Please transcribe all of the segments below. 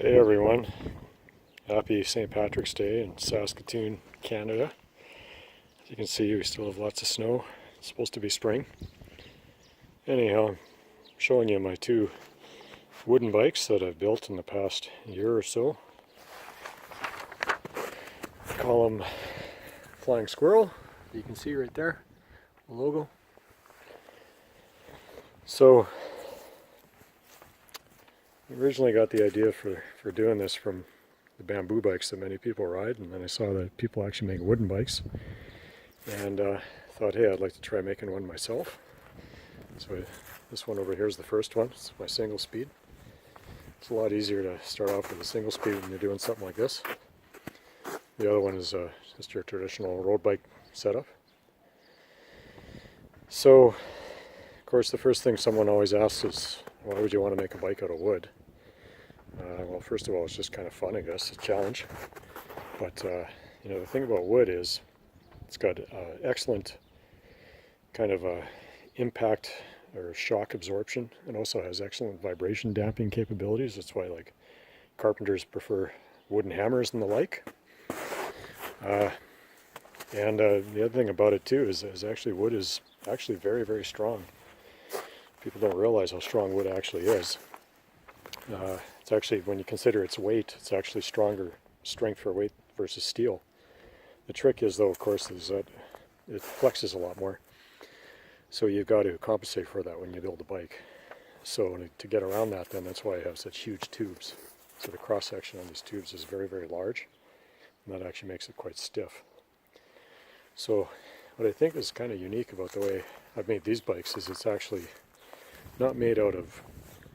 Hey everyone, happy St. Patrick's Day in Saskatoon, Canada. As you can see, we still have lots of snow. It's supposed to be spring. Anyhow, I'm showing you my two wooden bikes that I've built in the past year or so. I call them Flying Squirrel. You can see right there, the logo. So, I originally got the idea for doing this from the bamboo bikes that many people ride, and then I saw that people actually make wooden bikes, and thought, hey, I'd like to try making one myself. So this one over here is the first one. It's my single speed. It's a lot easier to start off with a single speed when you're doing something like this. The other one is just your traditional road bike setup. So, of course, the first thing someone always asks is, why would you want to make a bike out of wood? Well, first of all, it's just kind of fun, I guess, a challenge. But, the thing about wood is it's got excellent kind of impact or shock absorption, and also has excellent vibration damping capabilities. That's why, like, carpenters prefer wooden hammers and the like. The other thing about it, too, is actually wood is actually very, very strong. People don't realize how strong wood actually is. It's actually, when you consider its weight, it's actually stronger strength for weight versus steel. The trick is, though, of course, is that it flexes a lot more. So you've got to compensate for that when you build a bike. So to get around that, then, that's why I have such huge tubes. So the cross-section on these tubes is very, very large, and that actually makes it quite stiff. So what I think is kind of unique about the way I've made these bikes is it's actually not made out of,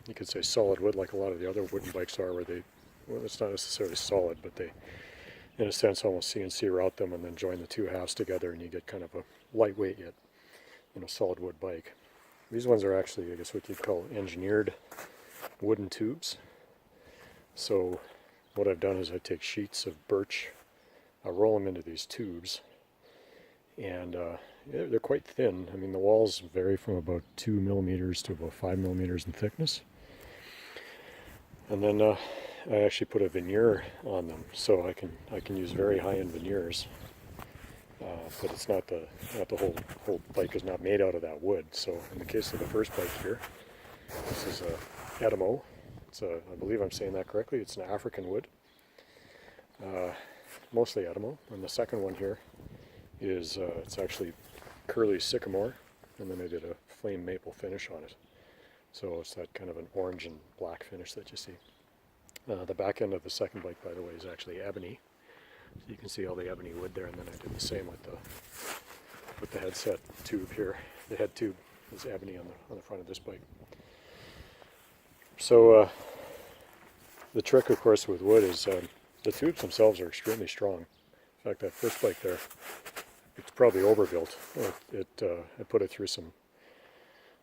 you could say, solid wood like a lot of the other wooden bikes are, where it's not necessarily solid, but they, in a sense, almost CNC route them and then join the two halves together, and you get kind of a lightweight yet, solid wood bike. These ones are actually, I guess, what you'd call engineered wooden tubes. So what I've done is I take sheets of birch, I roll them into these tubes, and they're quite thin. I mean, the walls vary from about 2 millimeters to about 5 millimeters in thickness. And then I actually put a veneer on them, so I can use very high-end veneers. But it's not the whole bike is not made out of that wood. So in the case of the first bike here, this is a Edimo. I believe I'm saying that correctly. It's an African wood, mostly Edimo. And the second one here is it's actually curly sycamore, and then I did a flame maple finish on it. So it's that kind of an orange and black finish that you see. The back end of the second bike, by the way, is actually ebony. So you can see all the ebony wood there, and then I did the same with the headset tube here. The head tube is ebony on the front of this bike. So the trick, of course, with wood is the tubes themselves are extremely strong. In fact, that first bike there, it's probably overbuilt. I put it through some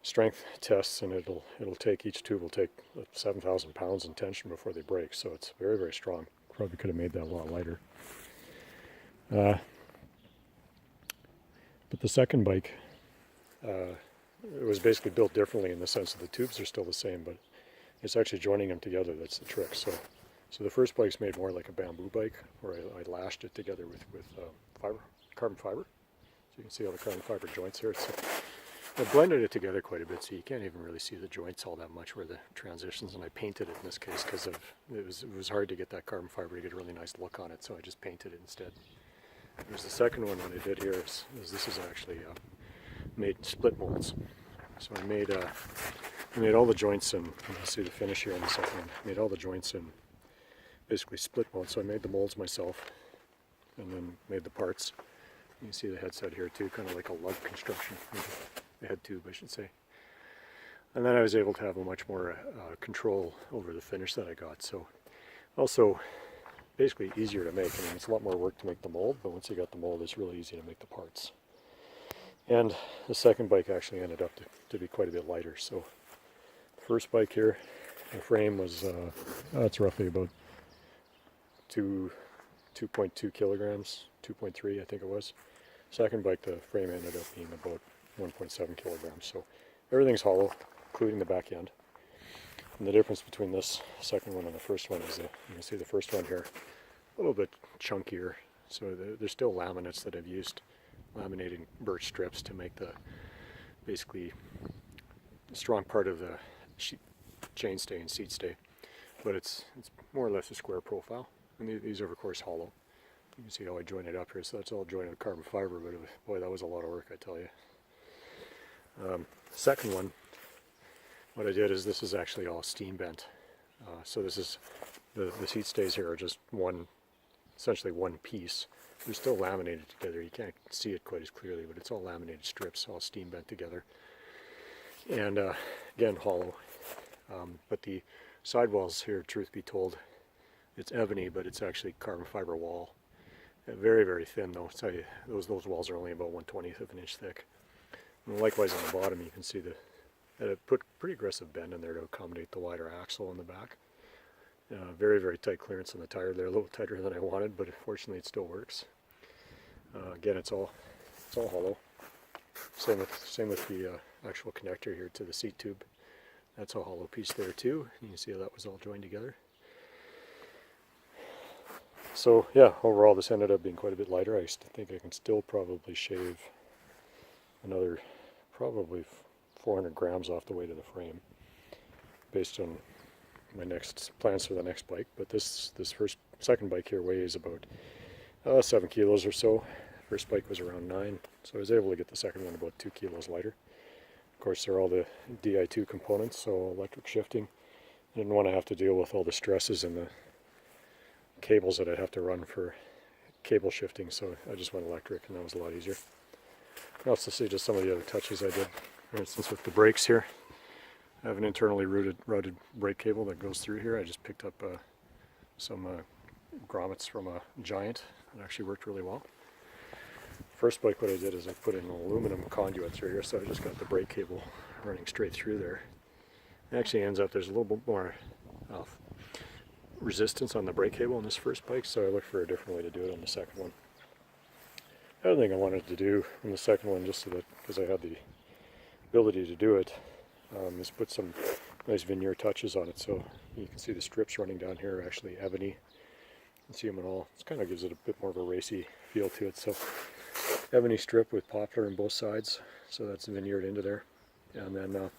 strength tests, and each tube will take 7,000 pounds in tension before they break. So it's very, very strong. Probably could have made that a lot lighter. But the second bike, it was basically built differently in the sense that the tubes are still the same, but it's actually joining them together that's the trick. So the first bike's made more like a bamboo bike, where I lashed it together with carbon fiber. So you can see all the carbon fiber joints here. I blended it together quite a bit, so you can't even really see the joints all that much where the transitions, and I painted it in this case because it was hard to get that carbon fiber to get a really nice look on it, so I just painted it instead. There's the second one I did here is this is actually made split molds. So I made all the joints in, you can see the finish here on the second one, I made all the joints in basically split molds. So I made the molds myself and then made the parts. You can see the headset here too, kind of like a lug construction, the head tube I should say. And then I was able to have a much more control over the finish that I got. So also basically easier to make. I mean, it's a lot more work to make the mold, but once you got the mold, it's really easy to make the parts. And the second bike actually ended up to be quite a bit lighter. So the first bike here, the frame was, it's roughly about 2.2 kilograms, 2.3 I think it was. Second bike, the frame ended up being about 1.7 kilograms. So everything's hollow, including the back end. And the difference between this second one and the first one is that you can see the first one here, a little bit chunkier. So there's still laminates that I've used, laminating birch strips to make the basically strong part of the chain stay and seat stay. But it's more or less a square profile. And these are of course hollow. You can see how I joined it up here, so that's all jointed with carbon fiber, but boy, that was a lot of work, I tell you. Second one, what I did is this is actually all steam bent. So this is, the seat stays here are just essentially one piece. They're still laminated together. You can't see it quite as clearly, but it's all laminated strips, all steam bent together. And again, hollow. But the sidewalls here, truth be told, it's ebony, but it's actually carbon fiber wall. Very, very thin though. So those walls are only about 1/20th of an inch thick. And likewise on the bottom, you can see that I put pretty aggressive bend in there to accommodate the wider axle in the back. Very, very tight clearance on the tire there, a little tighter than I wanted, but fortunately it still works. Again, it's all hollow. Same with the actual connector here to the seat tube. That's a hollow piece there too. You can see how that was all joined together. So yeah, overall this ended up being quite a bit lighter. I think I can still probably shave another probably 400 grams off the weight of the frame based on my next plans for the next bike. But this second bike here weighs about 7 kilos or so. First bike was around 9, so I was able to get the second one about 2 kilos lighter. Of course, they're all the Di2 components, so electric shifting. I didn't want to have to deal with all the stresses and the cables that I'd have to run for cable shifting, so I just went electric, and that was a lot easier. You can also see just some of the other touches I did. For instance, with the brakes here, I have an internally routed brake cable that goes through here. I just picked up some grommets from a Giant. It actually worked really well. First bike, what I did is I put in an aluminum conduit through here, so I just got the brake cable running straight through there. It actually ends up, there's a little bit more resistance on the brake cable on this first bike, so I looked for a different way to do it on the second one. The other thing I wanted to do on the second one, just so that, because I had the ability to do it, is put some nice veneer touches on it. So you can see the strips running down here are actually ebony. You can see them at all. It kind of gives it a bit more of a racy feel to it. So ebony strip with poplar on both sides, so that's veneered into there. And then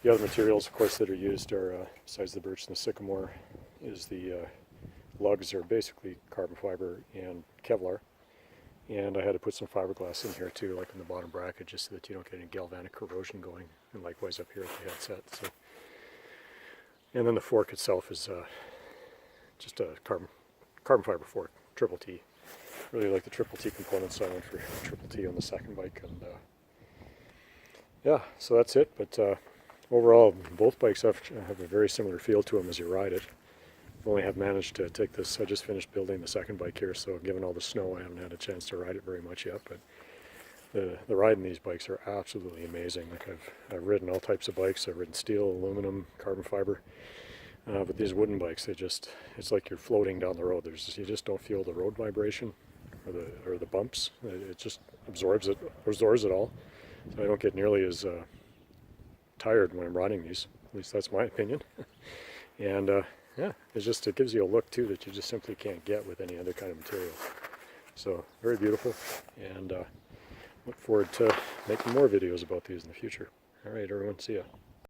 the other materials, of course, that are used are, besides the birch and the sycamore, is the lugs are basically carbon fiber and Kevlar. And I had to put some fiberglass in here too, like in the bottom bracket, just so that you don't get any galvanic corrosion going. And likewise up here at the headset. So, and then the fork itself is just a carbon fiber fork, triple T. Really like the triple T components, so I went for triple T on the second bike. And yeah, so that's it. But overall, both bikes have a very similar feel to them as you ride it. I only have managed to take this, I just finished building the second bike here, so given all the snow I haven't had a chance to ride it very much yet, but the ride in these bikes are absolutely amazing. Like I've ridden all types of bikes. I've ridden steel, aluminum, carbon fiber, but these wooden bikes, it's like you're floating down the road. You just don't feel the road vibration or the bumps. It just absorbs it all, so I don't get nearly as tired when I'm riding these. At least that's my opinion. And yeah, it gives you a look too that you just simply can't get with any other kind of material. So very beautiful, and look forward to making more videos about these in the future. All right, everyone, see ya.